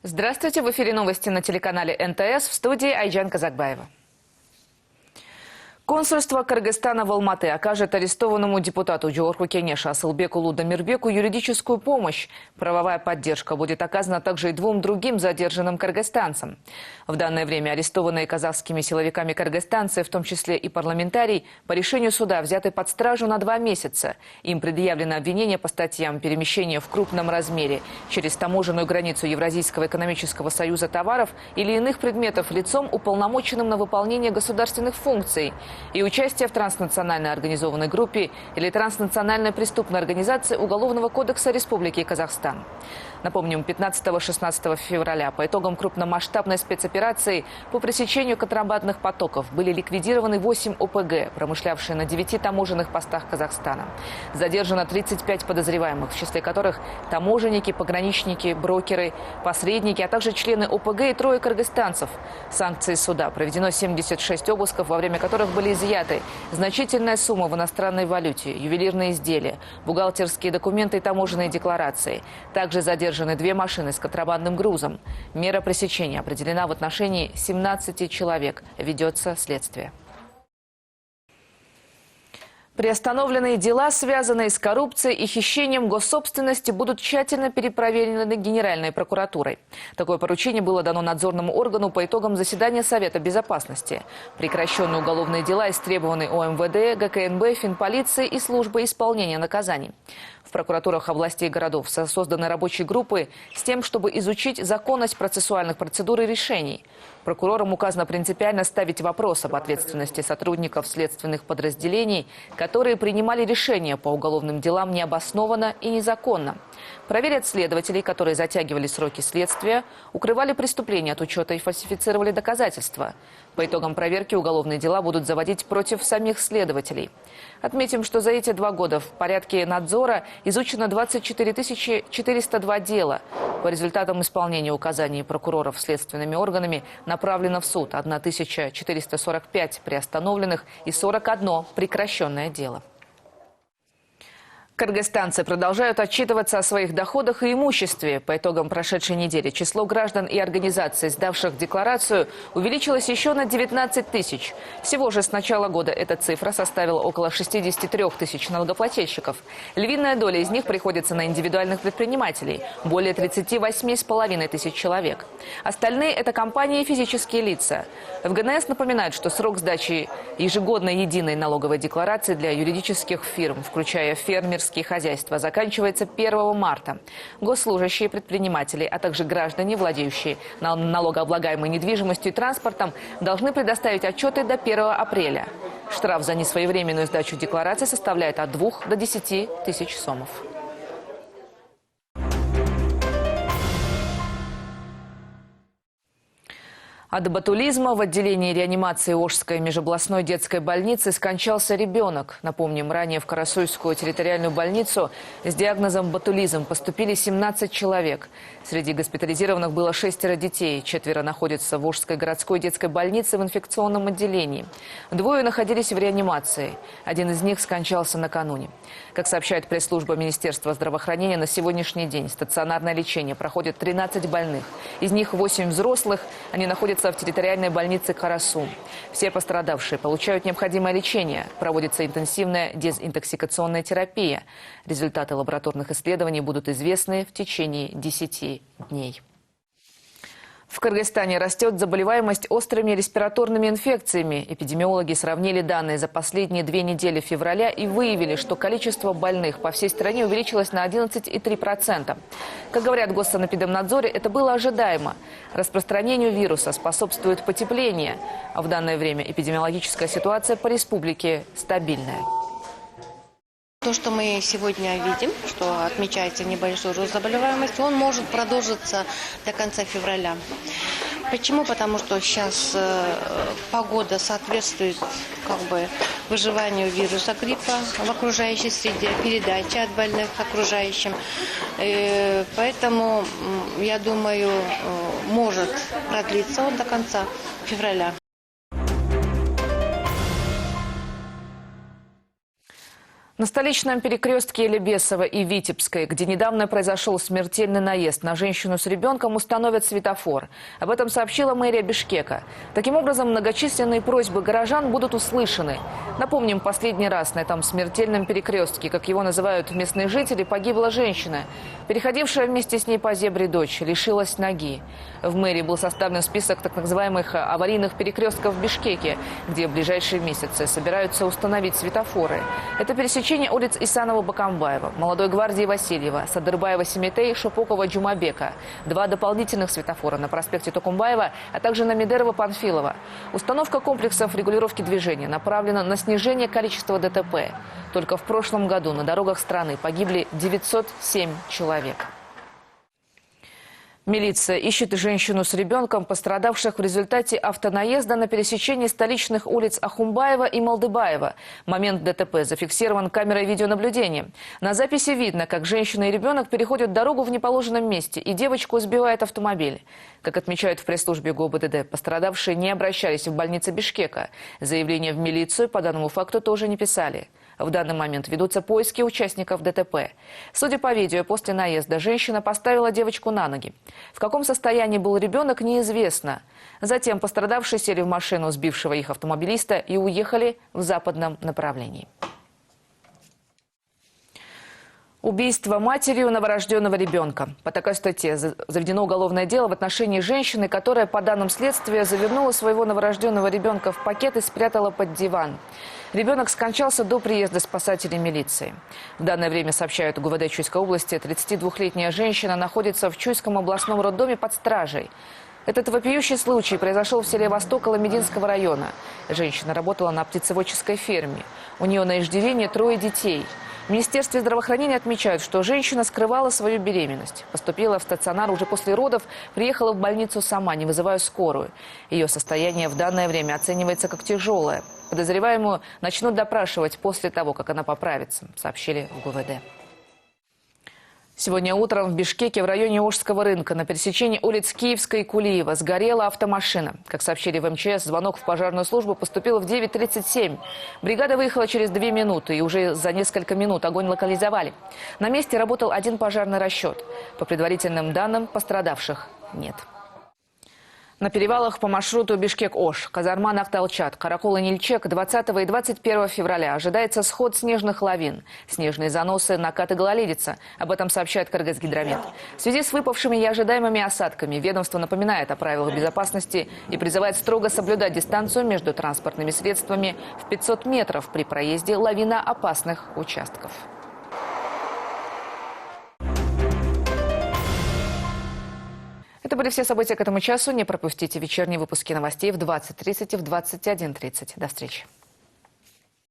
Здравствуйте, в эфире новости на телеканале НТС, в студии Айжан Казакбаева. Консульство Кыргызстана в Алматы окажет арестованному депутату Жогорку Кенеша Асылбеку Лудомирбеку юридическую помощь. Правовая поддержка будет оказана также и двум другим задержанным кыргызстанцам. В данное время арестованные казахскими силовиками кыргызстанцы, в том числе и парламентарий, по решению суда взяты под стражу на 2 месяца. Им предъявлено обвинение по статьям перемещения в крупном размере через таможенную границу Евразийского экономического союза товаров или иных предметов лицом, уполномоченным на выполнение государственных функций, и участие в транснациональной организованной группе или транснациональной преступной организации Уголовного кодекса Республики Казахстан. Напомним, 15-16 февраля по итогам крупномасштабной спецоперации по пресечению контрабандных потоков были ликвидированы 8 ОПГ, промышлявшие на 9 таможенных постах Казахстана. Задержано 35 подозреваемых, в числе которых таможенники, пограничники, брокеры, посредники, а также члены ОПГ и 3 кыргызстанцев. Санкции суда. Проведено 76 обысков, во время которых были изъяты значительная сумма в иностранной валюте, ювелирные изделия, бухгалтерские документы и таможенные декларации. Также задержаны 2 машины с контрабандным грузом. Мера пресечения определена в отношении 17 человек. Ведется следствие. Приостановленные дела, связанные с коррупцией и хищением госсобственности, будут тщательно перепроверены Генеральной прокуратурой. Такое поручение было дано надзорному органу по итогам заседания Совета безопасности. Прекращенные уголовные дела истребованы у МВД, ГКНБ, Финполиции и службы исполнения наказаний. В прокуратурах областей и городов созданы рабочие группы с тем, чтобы изучить законность процессуальных процедур и решений. Прокурорам указано принципиально ставить вопрос об ответственности сотрудников следственных подразделений, которые принимали решения по уголовным делам необоснованно и незаконно. Проверят следователей, которые затягивали сроки следствия, укрывали преступления от учета и фальсифицировали доказательства. По итогам проверки уголовные дела будут заводить против самих следователей. Отметим, что за эти 2 года в порядке надзора изучено 24 402 дела. По результатам исполнения указаний прокуроров следственными органами направлено в суд 1445 приостановленных и 41 прекращенное дело. Кыргызстанцы продолжают отчитываться о своих доходах и имуществе. По итогам прошедшей недели число граждан и организаций, сдавших декларацию, увеличилось еще на 19 тысяч. Всего же с начала года эта цифра составила около 63 тысяч налогоплательщиков. Львиная доля из них приходится на индивидуальных предпринимателей – более 38,5 тысяч человек. Остальные – это компании и физические лица. В ГНС напоминают, что срок сдачи ежегодной единой налоговой декларации для юридических фирм, включая фермерские хозяйства, заканчивается 1 марта. Госслужащие, предприниматели, а также граждане, владеющие налогооблагаемой недвижимостью и транспортом, должны предоставить отчеты до 1 апреля. Штраф за несвоевременную сдачу декларации составляет от 2 до 10 тысяч сомов. От ботулизма в отделении реанимации Ошской межобластной детской больницы скончался ребенок. Напомним, ранее в Карасуйскую территориальную больницу с диагнозом ботулизм поступили 17 человек. Среди госпитализированных было 6 детей. 4 находятся в Ошской городской детской больнице в инфекционном отделении. 2 находились в реанимации. 1 из них скончался накануне. Как сообщает пресс-служба Министерства здравоохранения, на сегодняшний день стационарное лечение проходит 13 больных. Из них 8 взрослых. Они находятся в территориальной больнице Карасу. Все пострадавшие получают необходимое лечение. Проводится интенсивная дезинтоксикационная терапия. Результаты лабораторных исследований будут известны в течение 10 дней. В Кыргызстане растет заболеваемость острыми респираторными инфекциями. Эпидемиологи сравнили данные за последние 2 недели февраля и выявили, что количество больных по всей стране увеличилось на 11,3%. Как говорят в Госсанэпидемнадзоре, это было ожидаемо. Распространению вируса способствует потепление, а в данное время эпидемиологическая ситуация по республике стабильная. То, что мы сегодня видим, что отмечается небольшой рост заболеваемости, он может продолжиться до конца февраля. Почему? Потому что сейчас погода соответствует выживанию вируса гриппа в окружающей среде, передаче от больных окружающим. Поэтому, я думаю, может продлиться он до конца февраля. На столичном перекрестке Элебесова и Витебской, где недавно произошел смертельный наезд на женщину с ребенком, установят светофор. Об этом сообщила мэрия Бишкека. Таким образом, многочисленные просьбы горожан будут услышаны. Напомним, последний раз на этом смертельном перекрестке, как его называют местные жители, погибла женщина. Переходившая вместе с ней по зебре дочь лишилась ноги. В мэрии был составлен список так называемых аварийных перекрестков в Бишкеке, где в ближайшие месяцы собираются установить светофоры. Это пересечение улиц Исанова-Бакамбаева, Молодой гвардии Васильева, Садырбаева-Семетей, Шипокова-Джумабека. 2 дополнительных светофора на проспекте Токумбаева, а также на Медерова-Панфилова. Установка комплексов регулировки движения направлена на снижение количества ДТП. Только в прошлом году на дорогах страны погибли 907 человек. Милиция ищет женщину с ребенком, пострадавших в результате автонаезда на пересечении столичных улиц Ахумбаева и Малдыбаева. Момент ДТП зафиксирован камерой видеонаблюдения. На записи видно, как женщина и ребенок переходят дорогу в неположенном месте, и девочку сбивает автомобиль. Как отмечают в пресс-службе ГОБДД, пострадавшие не обращались в больницы Бишкека. Заявление в милицию по данному факту тоже не писали. В данный момент ведутся поиски участников ДТП. Судя по видео, после наезда женщина поставила девочку на ноги. В каком состоянии был ребенок, неизвестно. Затем пострадавшие сели в машину сбившего их автомобилиста и уехали в западном направлении. Убийство матерью новорожденного ребенка. По такой статье заведено уголовное дело в отношении женщины, которая, по данным следствия, завернула своего новорожденного ребенка в пакет и спрятала под диван. Ребенок скончался до приезда спасателей милиции. В данное время, сообщают ГУВД Чуйской области, 32-летняя женщина находится в Чуйском областном роддоме под стражей. Этот вопиющий случай произошел в селе Восток Ламединского района. Женщина работала на птицеводческой ферме. У нее на иждивении 3 детей. В Министерстве здравоохранения отмечают, что женщина скрывала свою беременность. Поступила в стационар уже после родов, приехала в больницу сама, не вызывая скорую. Ее состояние в данное время оценивается как тяжелое. Подозреваемую начнут допрашивать после того, как она поправится, сообщили в ГУВД. Сегодня утром в Бишкеке в районе Ожского рынка на пересечении улиц Киевской и Кулиева сгорела автомашина. Как сообщили в МЧС, звонок в пожарную службу поступил в 9:37. Бригада выехала через 2 минуты, и уже за несколько минут огонь локализовали. На месте работал 1 пожарный расчет. По предварительным данным, пострадавших нет. На перевалах по маршруту Бишкек-Ош, Казарман-Акталчат, Каракол-Нильчек 20 и 21 февраля ожидается сход снежных лавин. Снежные заносы, накаты гололедица. Об этом сообщает Кыргызгидромет. В связи с выпавшими и ожидаемыми осадками ведомство напоминает о правилах безопасности и призывает строго соблюдать дистанцию между транспортными средствами в 500 метров при проезде лавиноопасных участков. Это были все события к этому часу. Не пропустите вечерние выпуски новостей в 20:30 и в 21:30. До встречи.